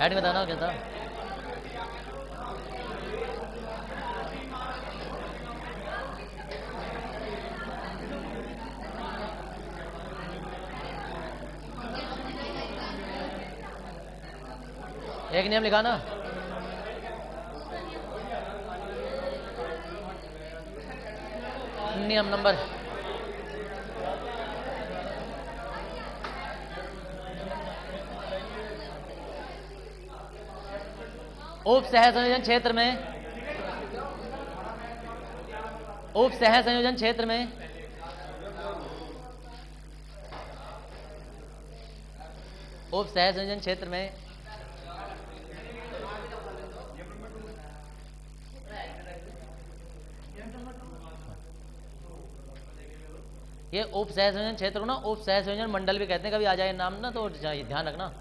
Head में था ना, क्या था? एक नियम लिखा ना, नियम नंबर उप सह संयोजन क्षेत्र में, उप सह संयोजन क्षेत्र में उप सह संयोजन क्षेत्र में ये उप सह संयोजन क्षेत्र को ना उप सह संयोजन मंडल भी कहते हैं, कभी आ जाए नाम ना तो ध्यान रखना।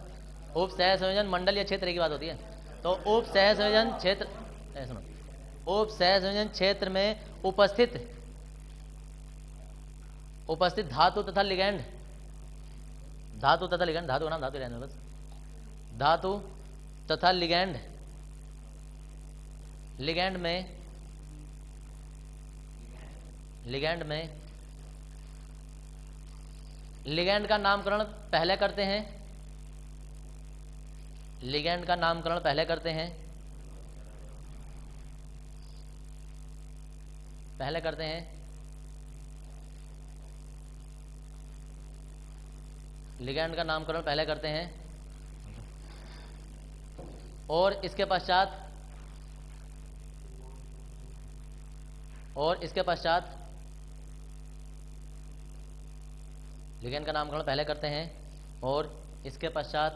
उप सह संयोजन मंडल या क्षेत्र की बात होती है। तो उप सह संयोजन क्षेत्र, सुनो, उप सह संयोजन क्षेत्र में उपस्थित धातु तथा लिगैंड, धातु तथा लिगैंड, धातु का नाम धातु रहने बस, धातु तथा लिगैंड, लिगैंड में लिगैंड का नामकरण पहले करते हैं, लिगैंड का नामकरण पहले करते हैं, पहले करते हैं, लिगैंड का नामकरण पहले करते हैं, और इसके पश्चात लिगैंड का नामकरण पहले करते हैं और इसके पश्चात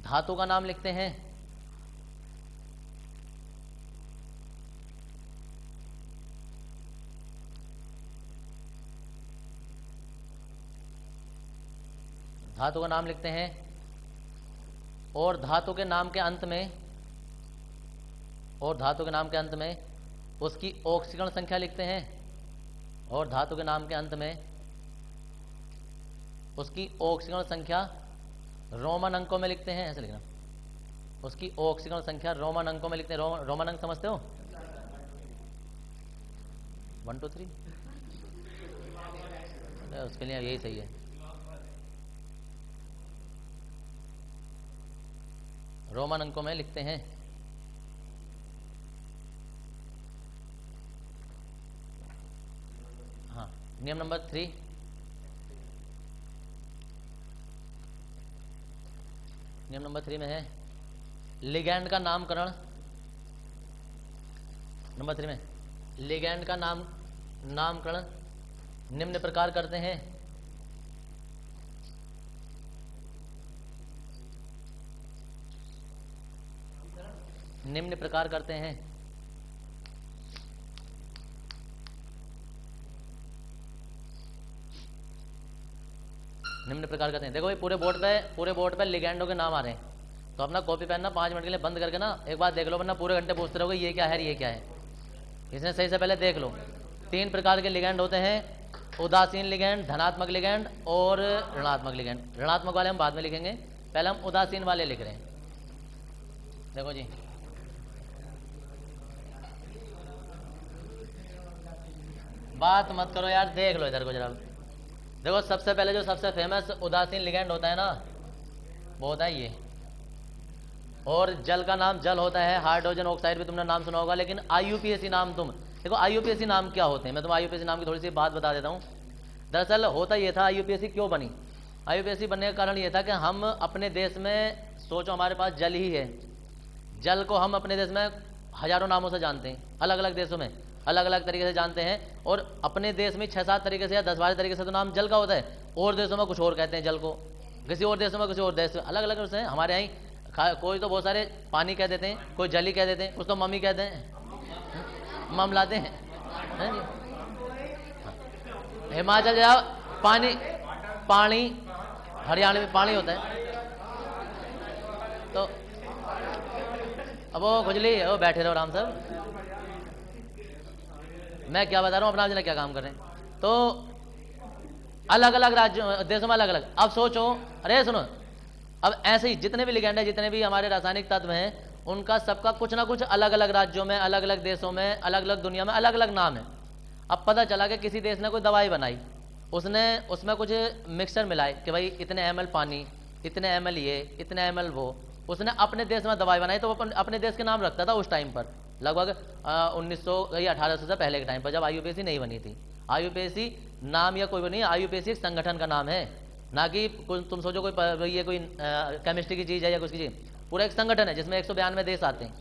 धातु का नाम लिखते हैं, धातु का नाम लिखते हैं और धातु के नाम के अंत में, और धातु के नाम के अंत में उसकी ऑक्सीकरण संख्या लिखते हैं, और धातु के नाम के अंत में उसकी ऑक्सीकरण संख्या रोमन अंकों में लिखते हैं। ऐसे लिखना, उसकी ऑक्सीकरण संख्या रोमन अंकों में लिखते हैं। रोमन अंक समझते हो? 1 2 3, उसके लिए यही सही है। रोमन अंकों में लिखते हैं। हाँ, नियम नंबर 3, नियम नंबर 3 में है लिगैंड का नामकरण। नंबर 3 में लिगैंड का नामकरण निम्न प्रकार करते हैं। निम्न प्रकार करते हैं। निम्न प्रकार करते हैं। देखो भाई पूरे बोर्ड पे लिगैंडों के नाम आ रहे हैं, तो अपना कॉपी पेन ना 5 मिनट के लिए बंद करके ना एक बार देख लो, वरना पूरे घंटे पूछते रहोगे ये क्या है ये क्या है। इसने सही से पहले देख लो। 3 प्रकार के लिगैंड होते हैं, उदासीन लिगैंड, धनात्मक लिगैंड और ऋणात्मक लिगैंड। ऋणात्मक वाले हम बाद में लिखेंगे, पहले हम उदासीन वाले लिख रहे हैं। देखो जी, बात मत करो यार, देख लो इधर को जरा। देखो सबसे पहले जो सबसे फेमस उदासीन लिगैंड होता है ना, वो होता है ये। और जल का नाम जल होता है, हाइड्रोजन ऑक्साइड भी तुमने नाम सुना होगा। लेकिन आईयूपीएसी नाम तुम देखो, आईयूपीएसी नाम क्या होते हैं, मैं तुम्हें आईयूपीएसी नाम की थोड़ी सी बात बता देता हूँ। दरअसल होता ये था, आईयूपीएसी क्यों बनी? आईयूपीएसी बनने का कारण ये था कि हम अपने देश में, सोचो हमारे पास जल ही है, जल को हम अपने देश में हजारों नामों से जानते हैं, अलग अलग देशों में अलग अलग तरीके से जानते हैं। और अपने देश में 6-7 तरीके से या 10-12 तरीके से तो नाम जल का होता है, और देशों में कुछ और कहते हैं जल को, किसी और देशों में किसी और देश में अलग अलग से। हमारे यहाँ कोई तो बहुत सारे पानी कह देते हैं, कोई जल ही कह देते हैं, कुछ तो मम्मी कहते हैं, मम लाते हैं। हिमाचल जाओ पानी, हरियाणा में पानी होता है। तो अब वो खुजली, वो बैठे रहो आराम से, मैं क्या बता रहा हूँ, अपना जना क्या काम कर रहे हैं। तो अलग अलग राज्यों देशों में अलग अलग। अब सोचो, अरे सुनो, अब ऐसे ही जितने भी लिगेंड है, जितने भी हमारे रासायनिक तत्व हैं, उनका सबका कुछ ना कुछ अलग अलग राज्यों में, अलग अलग देशों में, अलग अलग दुनिया में अलग अलग नाम है। अब पता चला कि किसी देश ने कोई दवाई बनाई, उसने उसमें कुछ मिक्सचर मिलाए कि भाई इतने ml पानी, इतने ml ये, इतने ml वो, उसने अपने देश में दवाई बनाई, तो वो अपने देश के नाम रखता था उस टाइम पर, लगभग 1900 या 1800 से पहले के टाइम पर, जब IUPAC नहीं बनी थी। IUPAC नाम या कोई वो नहीं, IUPAC एक संगठन का नाम है, ना कि तुम सोचो कोई ये कोई केमिस्ट्री की चीज़ है या कुछ की चीज़। पूरा एक संगठन है जिसमें 192 देश आते हैं,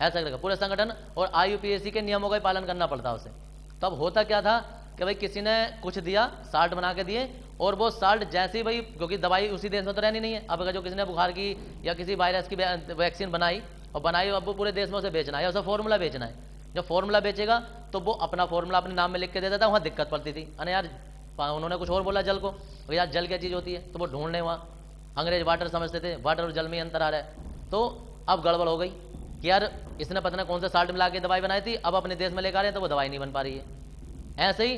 ऐसा करके पूरा संगठन, और IUPAC के नियमों का पालन करना पड़ता है उसे। तब होता क्या था कि भाई किसी ने कुछ दिया, साल्ट बना के दिए, और वो साल्ट जैसे ही भाई, क्योंकि दवाई उसी देश में तो रहनी नहीं है, अब अगर जो किसी ने बुखार की या किसी वायरस की वैक्सीन बनाई और बनाई, अब वो पूरे देश में उसे बेचना है या उसे फॉर्मूला बेचना है। जब फॉर्मूला बेचेगा तो वो अपना फॉर्मूला अपने नाम में लिख के देता था, वहाँ दिक्कत पड़ती थी। अरे यार उन्होंने कुछ और बोला जल को, तो यार जल क्या चीज़ होती है, तो वो ढूंढने वहाँ, अंग्रेज वाटर समझते थे, वाटर और जल में अंतर आ रहा है। तो अब गड़बड़ हो गई कि यार इसने पता ना कौन सा साल्ट मिला के दवाई बनाई थी, अब अपने देश में लेकर आ रहे हैं तो वो दवाई नहीं बन पा रही है। ऐसे ही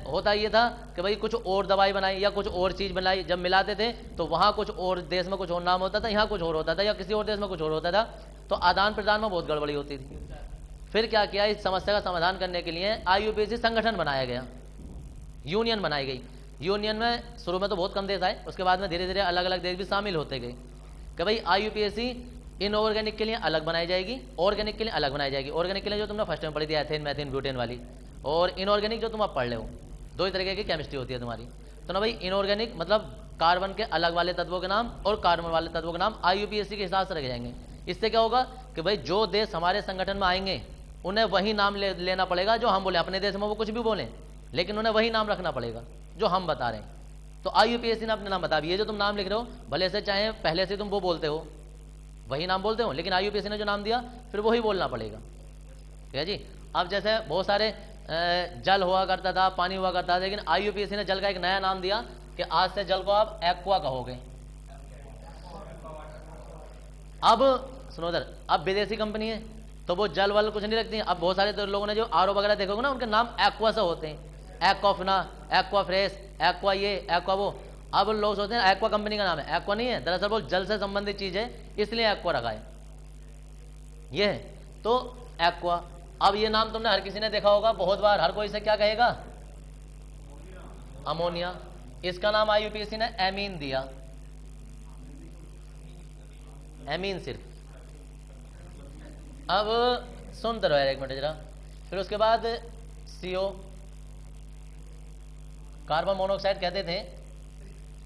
होता ये था कि भाई कुछ और दवाई बनाई या कुछ और चीज़ बनाई, जब मिलाते थे तो वहाँ कुछ और देश में कुछ और नाम होता था, यहाँ कुछ और होता था, या किसी और देश में कुछ और होता था, तो आदान प्रदान में बहुत गड़बड़ी होती थी। फिर क्या किया, इस समस्या का समाधान करने के लिए IUPAC संगठन बनाया गया, यूनियन बनाई गई। यूनियन में शुरू में तो बहुत कम देश आए, उसके बाद में धीरे धीरे अलग अलग देश भी शामिल होते गए कि भाई IUPAC इनऑर्गेनिक के लिए अलग बनाई जाएगी, ऑर्गेनिक के लिए अलग बनाई जाएगी। ऑर्गेनिक के लिए जो तुमने फर्स्ट में पढ़ी थी, एथेन मैथिन ब्यूटेन वाली, और इनऑर्गेनिक जो तुम अब पढ़ रहे हो, दो ही तरीके की केमिस्ट्री होती है तुम्हारी। तो ना भाई इनऑर्गेनिक मतलब कार्बन के अलग वाले तत्वों के नाम और कार्बन वाले तत्वों के नाम IUPAC के हिसाब से रखे जाएंगे। इससे क्या होगा कि भाई जो देश हमारे संगठन में आएंगे उन्हें वही नाम लेना पड़ेगा जो हम बोले। अपने देश में वो कुछ भी बोलें, लेकिन उन्हें वही नाम रखना पड़ेगा जो हम बता रहे हैं। तो IUPAC ने अपने नाम बता दिए, जो तुम नाम लिख रहे हो भले से चाहे पहले से तुम वो बोलते हो, वही नाम बोलते हो, लेकिन IUPAC ने जो नाम दिया फिर वही बोलना पड़ेगा। ठीक है जी। अब जैसे बहुत सारे जल हुआ करता था, पानी हुआ करता था, लेकिन IUPAC ने जल का एक नया नाम दिया कि आज से जल को आप एक्वा कहोगे। अब सुनो उधर, अब विदेशी कंपनी है तो वो जल वल कुछ नहीं रखती है। अब बहुत सारे तो लोगों ने जो RO वगैरह देखोगे ना, उनके नाम एक्वा से होते हैं, एक्वाफिना, एक्वा फ्रेश, एक्वा ये, एक्वा वो। अब लोग सोचते हैं एक्वा कंपनी का नाम है, एक्वा नहीं है, दरअसल वो जल से संबंधित चीज है, इसलिए एक्वा रखा है ये है। तो एक्वा, अब ये नाम तुमने हर किसी ने देखा होगा बहुत बार, हर कोई इसे क्या कहेगा, अमोनिया। इसका नाम IUPAC ने एमीन दिया, एमीन सिर्फ। अब सुनते रहो यार एक मिनट जरा। फिर उसके बाद CO, कार्बन मोनोऑक्साइड कहते थे।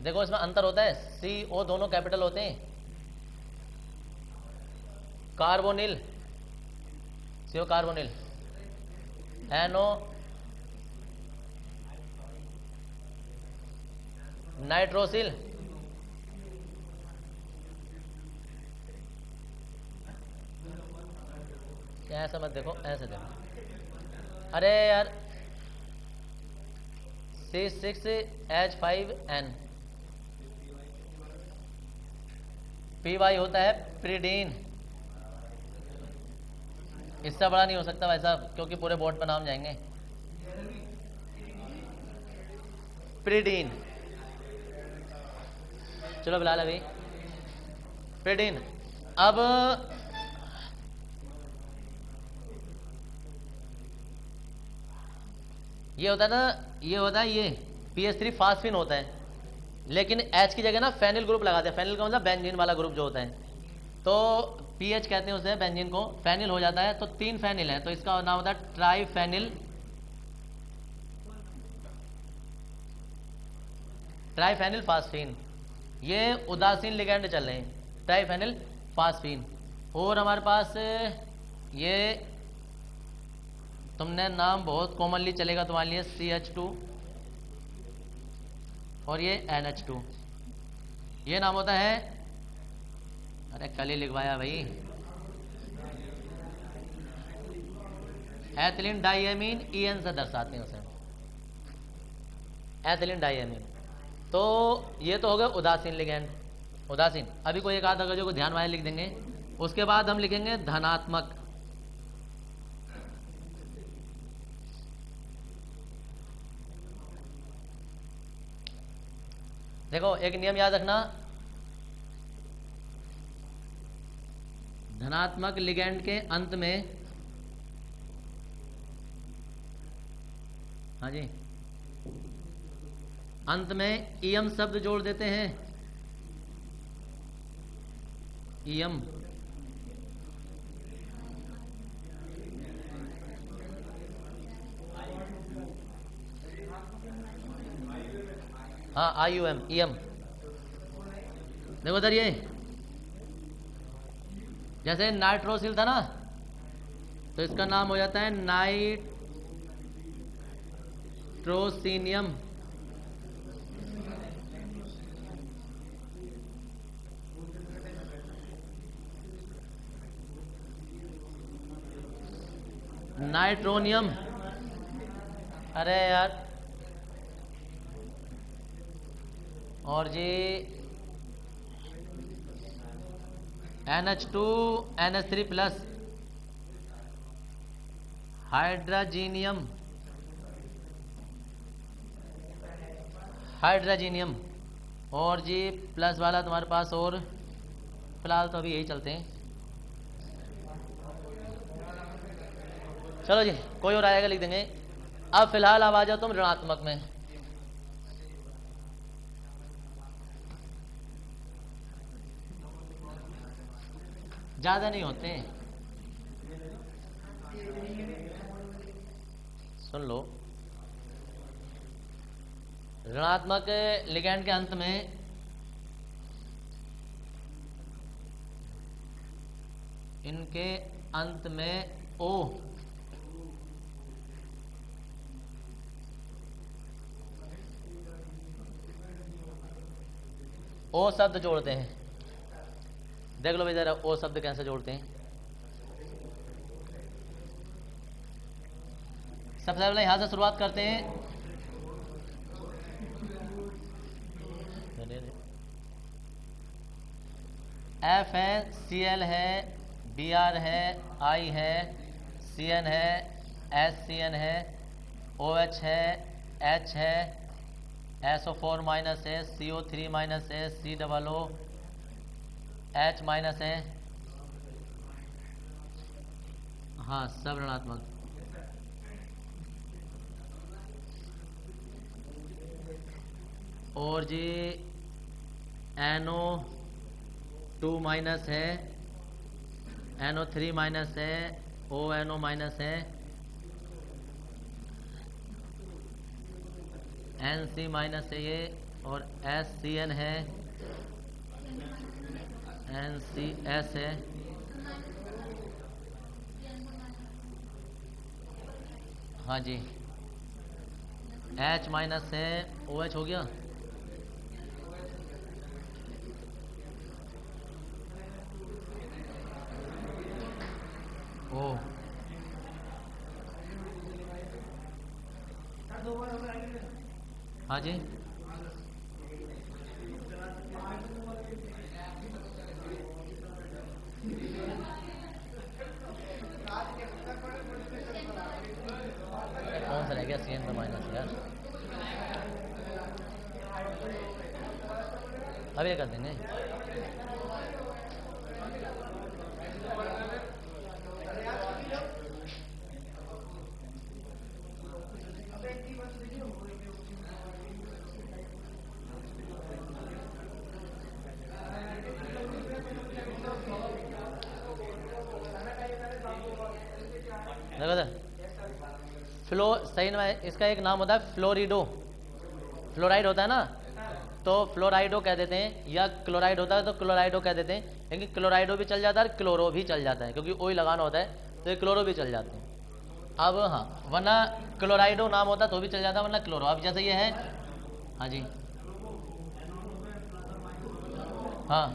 देखो इसमें अंतर होता है, CO दोनों कैपिटल होते हैं, carbonyl, CO carbonyl, NO nitrosyl, ऐसा मत देखो, ऐसे देखो। अरे यार C6H5N, PY होता है प्रीडीन। इससे बड़ा नहीं हो सकता भाई साहब, क्योंकि पूरे बोर्ड पर नाम जाएंगे। प्रीडीन, चलो बिलाल अभी प्रीडीन। अब ये होता है ना, ये होता है ये PH3 फास्फिन होता है, लेकिन H की जगह ना फेनिल ग्रुप लगाते हैं। फेनिल का मतलब बेंजीन वाला ग्रुप जो होता है, तो PH कहते हैं उसे, बेंजीन को, फेनिल हो जाता है, तो 3 फेनिल है, तो इसका नाम होता है ट्राइफेनिल, ट्राइफेनिल फास्फीन। ये उदासीन लिगैंड चल रहे हैं, ट्राइफेनिल फास्फीन। और हमारे पास ये तुमने नाम बहुत कॉमनली चलेगा तुम्हारे लिए, CH2 और ये NH2, ये नाम होता है, अरे कल ही लिखवाया भाई, एथिलीन डाइएमीन, EN से दर्शाते हैं उसे, एथिलीन डाइएमीन। तो ये तो हो गया उदासीन लिगैंड, उदासीन। अभी कोई एक आधा जो को ध्यान वाले लिख देंगे। उसके बाद हम लिखेंगे धनात्मक। देखो एक नियम याद रखना, धनात्मक लिगैंड के अंत में, हाँ जी, अंत में ईएम शब्द जोड़ देते हैं। ईएम, हाँ IUM, ईएम। देखो उधर ये जैसे नाइट्रोसिल था ना, तो इसका नाम हो जाता है नाइट्रोसिनियम। नाइट्रोनियम, अरे यार, और जी NH2NH3 प्लस, हाइड्राजीनियम, हाइड्राजीनियम। और जी प्लस वाला तुम्हारे पास, और फिलहाल तो अभी यही चलते हैं। चलो जी, कोई और आएगा लिख देंगे। अब फिलहाल अब आ जाओ तुम ऋणात्मक में। ज्यादा नहीं होते, सुन लो। ऋणात्मक लिगैंड के अंत में इनके अंत में ओ शब्द जोड़ते हैं। देख लो भाई जरा, ओ शब्द कैसे जोड़ते हैं। सबसे पहले यहां से शुरुआत करते हैं। एफ है, Cl है, Br है, I है, Cn है, SCN है, OH है, H है, SO4 माइनस है, CO3 माइनस है, COO H माइनस है। हाँ, सब ऋणात्मक। और जी NO2 माइनस है, NO3 माइनस है, ONO माइनस है, NC माइनस है ये, और SCN है, NCS है, हाँ जी, H माइनस है, OH हो गया। ओ हाँ जी, कौन सा रह गया? CN का माइनस यार, अब ये कर देंगे। फ्लो सही ना, इसका एक नाम होता है फ्लोरिडो। फ्लोराइड होता है ना, तो फ्लोराइडो कह देते हैं, या क्लोराइड होता है तो क्लोराइडो कह देते हैं। लेकिन क्लोराइडो भी चल जाता है और क्लोरो भी चल जाता है, क्योंकि ओई लगाना होता है तो ये क्लोरो भी चल जाते हैं। अब हाँ, वरना क्लोराइडो नाम होता तो भी चल जाता, वरना क्लोरो। अब जैसे ये है, हाँ जी, हाँ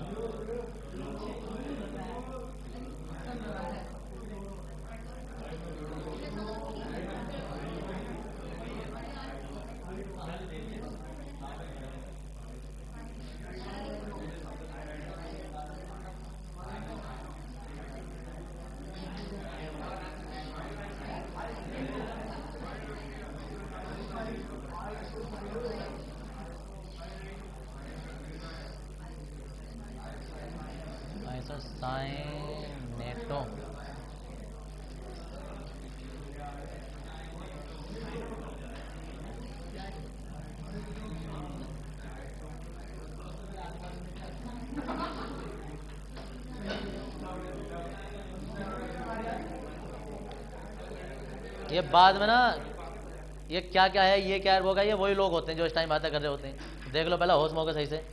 साइन नेटो। ये बाद में ना, ये क्या क्या है, ये क्या है, वो क्या है, ये वही लोग होते हैं जो इस टाइम बातें कर रहे होते हैं। देख लो पहला होश मौके सही से।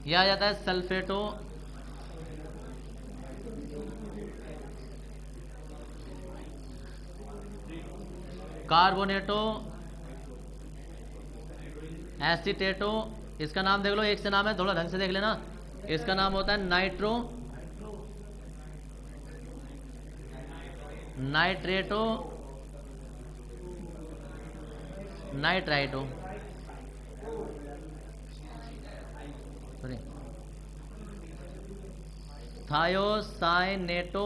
यह आ जाता है सल्फेटो, कार्बोनेटो, एसीटेटो। इसका नाम देख लो, एक से नाम है, थोड़ा ढंग से देख लेना। इसका नाम होता है नाइट्रो, नाइट्रेटो, नाइट्राइटो, सॉरी, थायोसाइनेटो,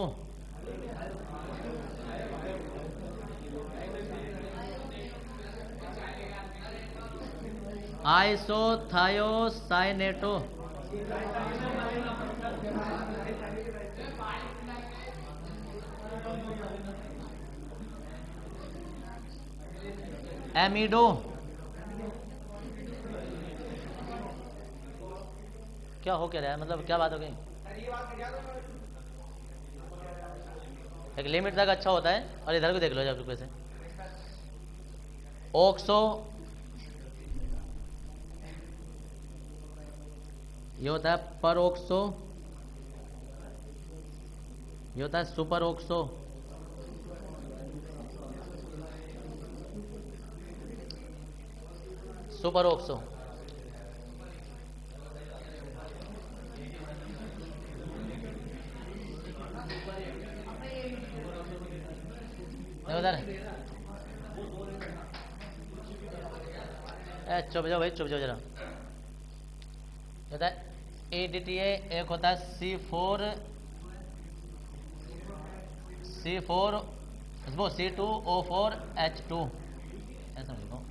आइसोथायोसाइनेटो, एमिडो, क्या हो क्या रहा है, मतलब क्या बात हो गई। एक लिमिट तक अच्छा होता है। और इधर भी देख लो जब से ओक्सो, ये होता है परोक्सो, ये होता है सुपर ओक्सो, सुपर ओक्सो। उधर चुप जाओ भाई, चुप जाओ जरा। होता है ADTA, एक होता है C4 वो C2O4H2, ऐसा लिखो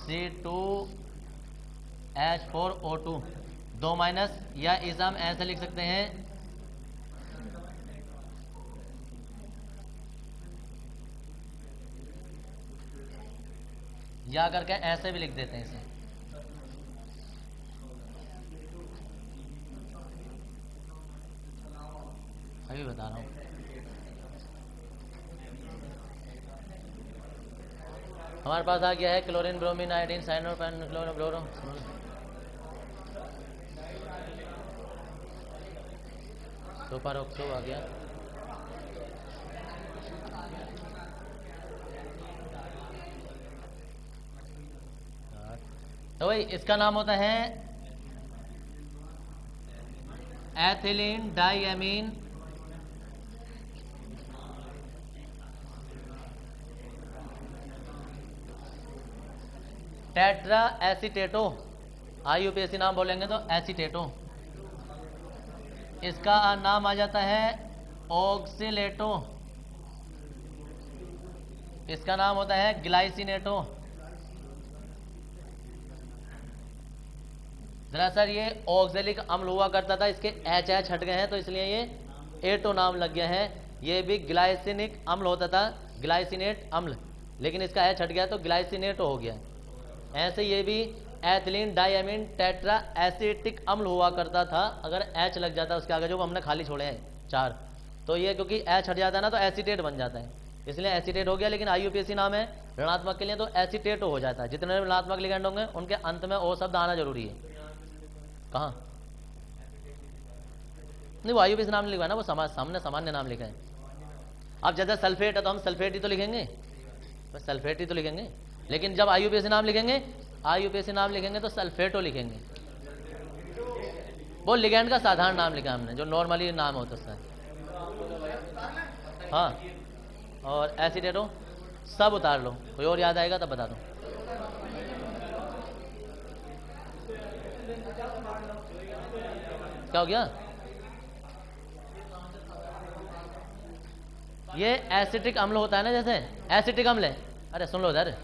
C2H4O2, 2 माइनस, या इसे हम ऐसे लिख सकते हैं या करके ऐसे भी लिख देते हैं इसे। अभी बता रहा हूँ। हमारे पास आ गया है chlorine, bromine, iodine, cyano, chloro, ब्लोरो। सुपर ऑक्सो आ गया। तो भाई इसका नाम होता है ethylene diamine tetra acetato. IUPAC नाम बोलेंगे तो एसीटेटो। इसका नाम आ जाता है ऑक्सीलेटो। इसका नाम होता है ग्लाइसिनेटो। दरअसल ये ऑक्जेलिक अम्ल हुआ करता था, इसके एच हट गए हैं तो इसलिए ये एटो नाम लग गया है। ये भी ग्लाइसिनिक अम्ल होता था, ग्लाइसिनेट अम्ल, लेकिन इसका एच हट गया तो ग्लाइसिनेटो हो गया। ऐसे ये भी एथिलीन डाइएमीन टेट्रा एसिटिक अम्ल हुआ करता था। अगर एच लग जाता है उसके आगे, जो हमने खाली छोड़े हैं 4, तो ये क्योंकि एच हट जाता है ना तो एसीटेट बन जाता है, इसलिए एसीटेट हो गया। लेकिन IUPAC नाम है ऋणात्मक के लिए तो एसीटेटो हो जाता है। जितने ऋणात्मक लिगेंड होंगे उनके अंत में ओ शब्द आना जरूरी है। कहाँ नहीं, वो IUPAC नाम लिखा है ना, वो सामने सामान्य नाम लिखा है। अब जैसे सल्फेट है तो हम सल्फेट ही तो लिखेंगे, बस सल्फेट ही तो लिखेंगे। लेकिन जब IUPAC नाम लिखेंगे तो सल्फेटो लिखेंगे। वो लिगेंड का साधारण नाम लिखा हमने, जो नॉर्मली नाम होता है। हाँ, और एसीटेटो सब उतार लो, कोई और याद आएगा तब बता दो। क्या हो गया? ये एसिटिक अम्ल होता है ना, जैसे एसिटिक अम्ल है, अरे सुन लो इधर,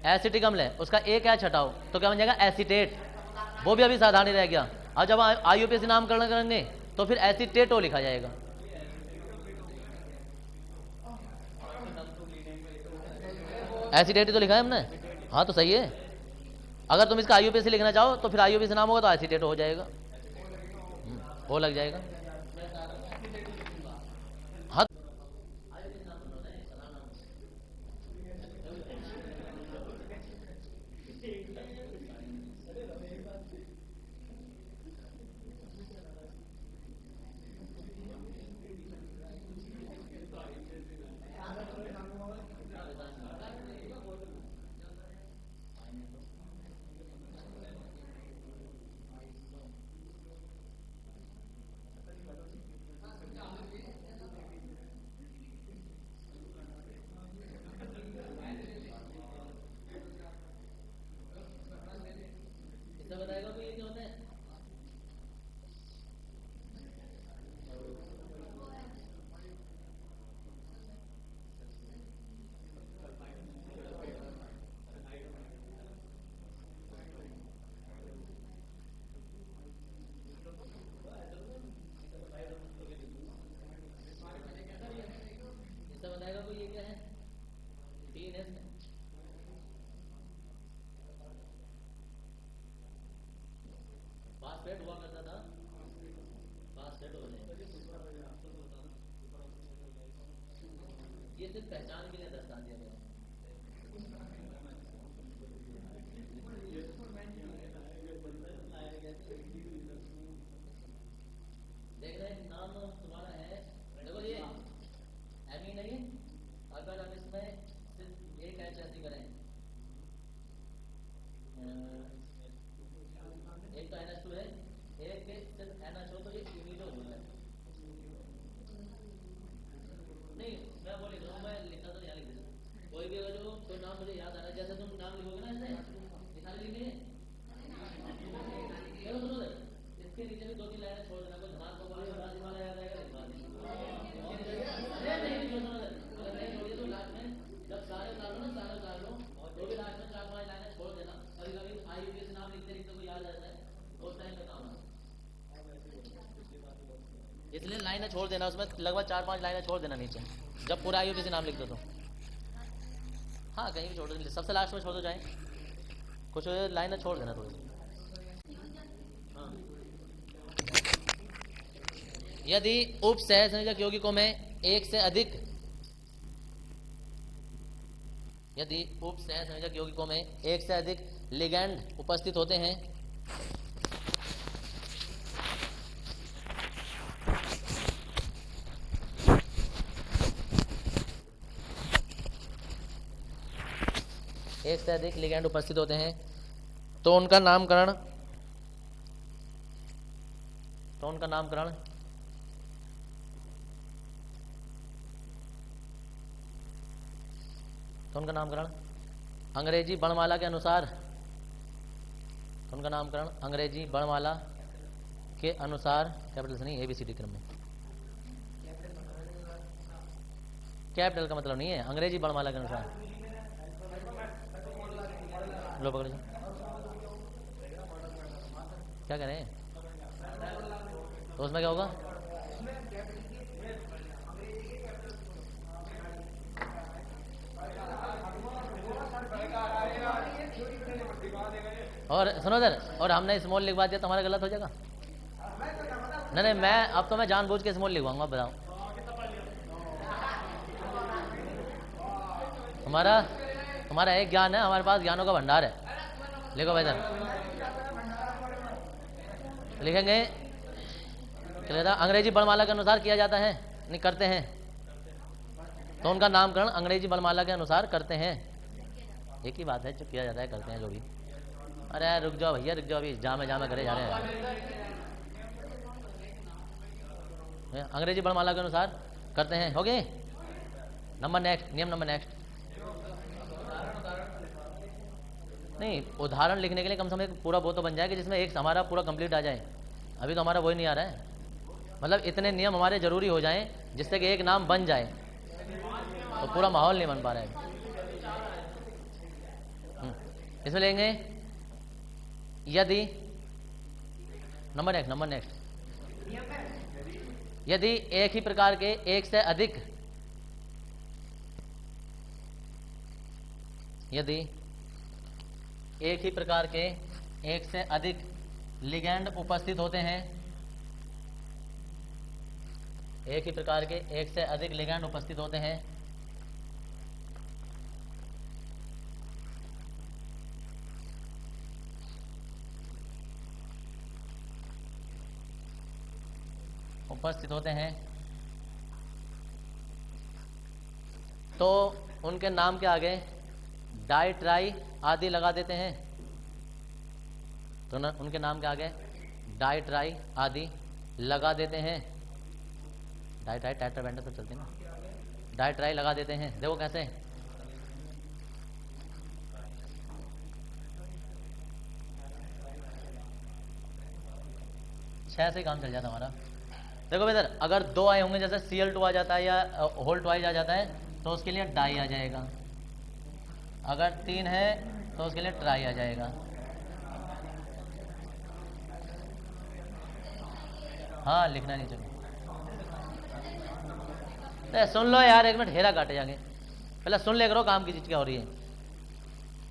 एसिटिक अम्ल है, उसका एक एच हटाओ तो क्या बन जाएगा? एसीटेट। वो भी अभी साधारण ही रह गया। और जब IUPAC नामकरण करेंगे तो फिर एसीटेटो लिखा जाएगा। एसीटेटो तो लिखा है हमने, हाँ तो सही है। अगर तुम इसका आईयूपीएसी लिखना चाहो तो फिर आईयूपीएसी नाम होगा तो एसीटेटो हो जाएगा, वो लग जाएगा। हाँ बताएगा कि ये क्या होता है। इसका बताएगा कि ये क्या है, डीएनएस में फास्फेट हुआ करता था, फास्फेट हो जाएगा। ये सिर्फ पहचान के लिए दस्तान दिया गया है। देख रहे हैं नाम तुम्हारा है, देखो ये एमीन है। अगर हम इसमें सिर्फ एक एच ऐसी करें, एक तो NH2 है, एक के सिर्फ NH हो तो ये इमीडो हो जाए। नहीं मैं वो लिख रहा हूँ, मैं लिखा तो यहाँ लिख देता। कोई भी अगर जो कोई नाम मुझे याद आ रहा है, जैसे तुम नाम लिखोगे ना ऐसे निशान लिखेंगे, देखो सुनो सर, इसके नीचे भी 2-3 लाइनें छोड़ देना। कोई ध्यान को बोले राजी वाला याद आएगा, लिखवा देना। नहीं सुनो सर, अगर नहीं छोड़िए तो लास्ट में जब सारे उतार लो ना, सारे उतार लो तो भी लास्ट में 4-5 लाइनें छोड़ देना। कभी कभी आईयूपीएसी नाम लिखते लिखते कोई याद रहता है, उस टाइम पे काम है, इसलिए लाइनें छोड़ देना। उसमें लगभग 4-5 लाइनें छोड़ देना नीचे, जब पूरा आईयूपीएसी नाम लिख दो तो। हाँ कहीं भी छोड़ दो, सबसे लास्ट में छोड़ दो, जाए कुछ लाइनें छोड़ देना थोड़ी। हाँ। यदि उप सहसंयोजक यौगिकों में एक से अधिक, यदि उप सहसंयोजक यौगिकों में एक से अधिक लिगैंड उपस्थित होते हैं तो उनका नामकरण अंग्रेजी वर्णमाला के अनुसार, कैपिटल से नहीं, ABCD क्रम में। कैपिटल का मतलब नहीं है, अंग्रेजी वर्णमाला के अनुसार। लो पकड़, क्या कह रहे हैं, तो उसमें क्या होगा, और सुनो सर, और हमने स्मॉल लिखवा दिया तो हमारा गलत हो जाएगा। नहीं मैं अब तो मैं जानबूझ के स्मॉल लिखवाऊंगा, बताओ। हमारा एक ज्ञान है, हमारे पास ज्ञानों का भंडार है। लिखो भाई सर, लिखेंगे अंग्रेजी वर्णमाला के अनुसार किया जाता है, नहीं करते हैं, तो उनका नामकरण अंग्रेजी वर्णमाला के अनुसार करते हैं। एक ही बात है, जो किया जाता है करते हैं जो भी। अरे यार रुक जाओ भैया, रुक जाओ, अभी जामे करे जा रहे हैं। अंग्रेजी वर्णमाला के अनुसार करते हैं, हो गए। नंबर नेक्स्ट, नियम नंबर नेक्स्ट। नहीं उदाहरण लिखने के लिए कम से कम एक पूरा वो तो बन जाए कि जिसमें एक हमारा पूरा कंप्लीट आ जाए। अभी तो हमारा वही नहीं आ रहा है, मतलब इतने नियम हमारे जरूरी हो जाएं जिससे कि एक नाम बन जाए, तो पूरा माहौल नहीं बन पा रहा है। इसमें लेंगे यदि नंबर नेक्स्ट यदि एक ही प्रकार के एक से अधिक, यदि एक ही प्रकार के एक से अधिक लिगैंड उपस्थित होते हैं, एक ही प्रकार के एक से अधिक लिगैंड उपस्थित होते हैं, तो उनके नाम के आगे डाई ट्राई आदि लगा देते हैं। तो उनके नाम के आगे डाई ट्राई आदि लगा देते हैं। डाई ट्राई टेट्रा बेंडा तो चलते ना, डाई ट्राई लगा देते हैं। देखो कैसे, छह से काम चल जाता हमारा। देखो इधर अगर दो आए होंगे, जैसे Cl2 आ जाता है या होल ट्वाइज आ जाता है, तो उसके लिए डाई आ जाएगा। अगर 3 है तो उसके लिए ट्राई आ जाएगा। हाँ लिखना नहीं चाहिए। तो सुन लो यार, एक मिनट हेरा काटे जाएंगे, पहले सुन ले करो काम की चीज क्या हो रही है।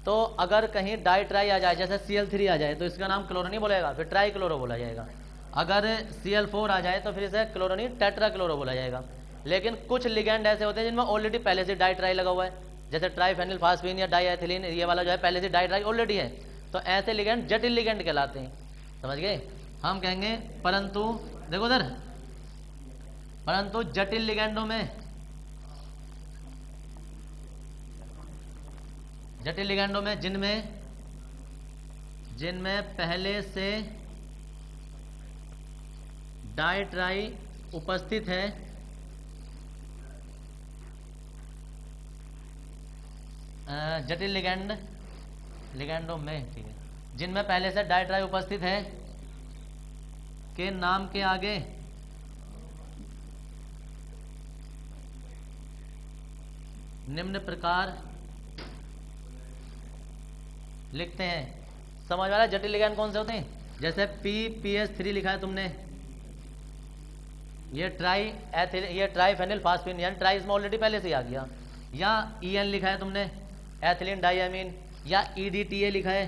तो अगर कहीं डाई ट्राई आ जाए, जैसे Cl3 आ जाए, तो इसका नाम क्लोरो नहीं बोलेगा, फिर ट्राई क्लोरो बोला जाएगा। अगर Cl4 आ जाए तो फिर इसे क्लोरो नहीं टेट्रा क्लोरो बोला जाएगा। लेकिन कुछ लिगैंड ऐसे होते हैं जिनमें ऑलरेडी पहले से डाई ट्राई लगा हुआ है, जैसे ट्राइफेनिल फास्फीन या डाई एथिलीन, ये वाला जो है पहले से डाई ट्राई ऑलरेडी है। तो ऐसे लिगैंड जटिल लिगैंड कहलाते हैं, समझ गए। हम कहेंगे परंतु, देखो उधर, परंतु जटिल लिगैंडों में, जटिल लिगैंडों में जिनमें पहले से डाई ट्राई उपस्थित है, जटिल लिगैंडों में, ठीक है, जिनमें पहले से डाई ट्राई उपस्थित है के नाम के आगे निम्न प्रकार लिखते हैं। समझ वाला, जटिल लिगैंड कौन से होते हैं? जैसे PPS3 लिखा है तुमने, ये ट्राइफेनिल फास्फीन, यानी ट्राई इसमें ऑलरेडी पहले से आ गया। या EN लिखा है तुमने, एथिलीन डाइअमीन, या EDTA लिखा है,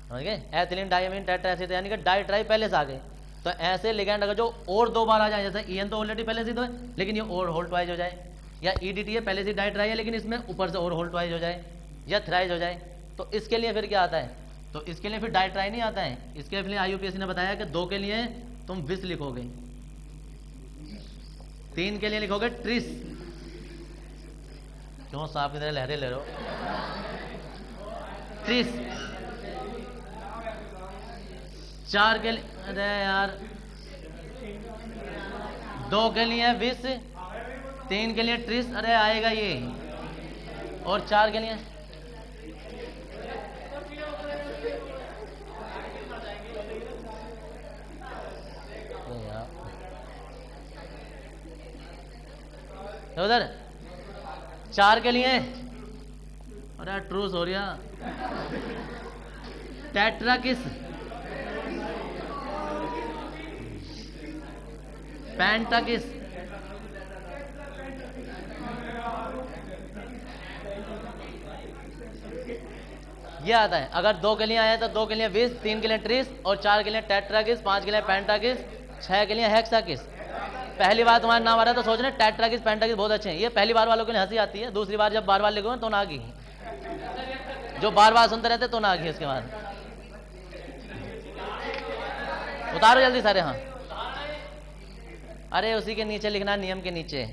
समझ गए, एथिलीन डाइअमीन टेट्रा एसिड, यानी कि डाई ट्राई पहले से आ गए। तो ऐसे लिगैंड अगर जो और दो बार आ जाए, जैसे EN तो ऑलरेडी पहले से तो है लेकिन ये और होल ट्वाइज हो जाए, या EDTA पहले से डाई ट्राई है लेकिन इसमें ऊपर से और होल ट्वाइज हो जाए, या थ्राइज हो जाए, तो इसके लिए फिर क्या आता है? तो इसके लिए फिर डाई ट्राई नहीं आता है। इसके लिए IUPAC ने बताया कि 2 के लिए तुम विस लिखोगे, 3 के लिए लिखोगे ट्रिस। क्यों सांप की तरह लहरे ले रहे हो? ट्रिस। 4 के लिए, अरे यार, 2 के लिए विस, 3 के लिए ट्रिस, अरे आएगा ये, और 4 के लिए उधर 4 के लिए, अरे ट्रूस हो रहा, टेट्रा किस, पेंटा किस, ये आता है। अगर 2 के लिए आया तो 2 के लिए विस, 3 के लिए ट्रिस, और 4 के लिए टेट्रा किस, 5 के लिए पेंटा किस, 6 के लिए हेक्सा किस। पहली बार तुम्हारा नाम आ रहा है तो सोच रहे टेट्रा किस पेंटा किस बहुत अच्छे हैं। ये पहली बार वालों के लिए हंसी आती है, दूसरी बार जब बार बार लिखोगे तो ना आ गई, जो बार बार सुनते रहते तो ना आ गई। उसके बाद उतारो जल्दी सारे। हाँ, अरे उसी के नीचे लिखना, नियम के नीचे।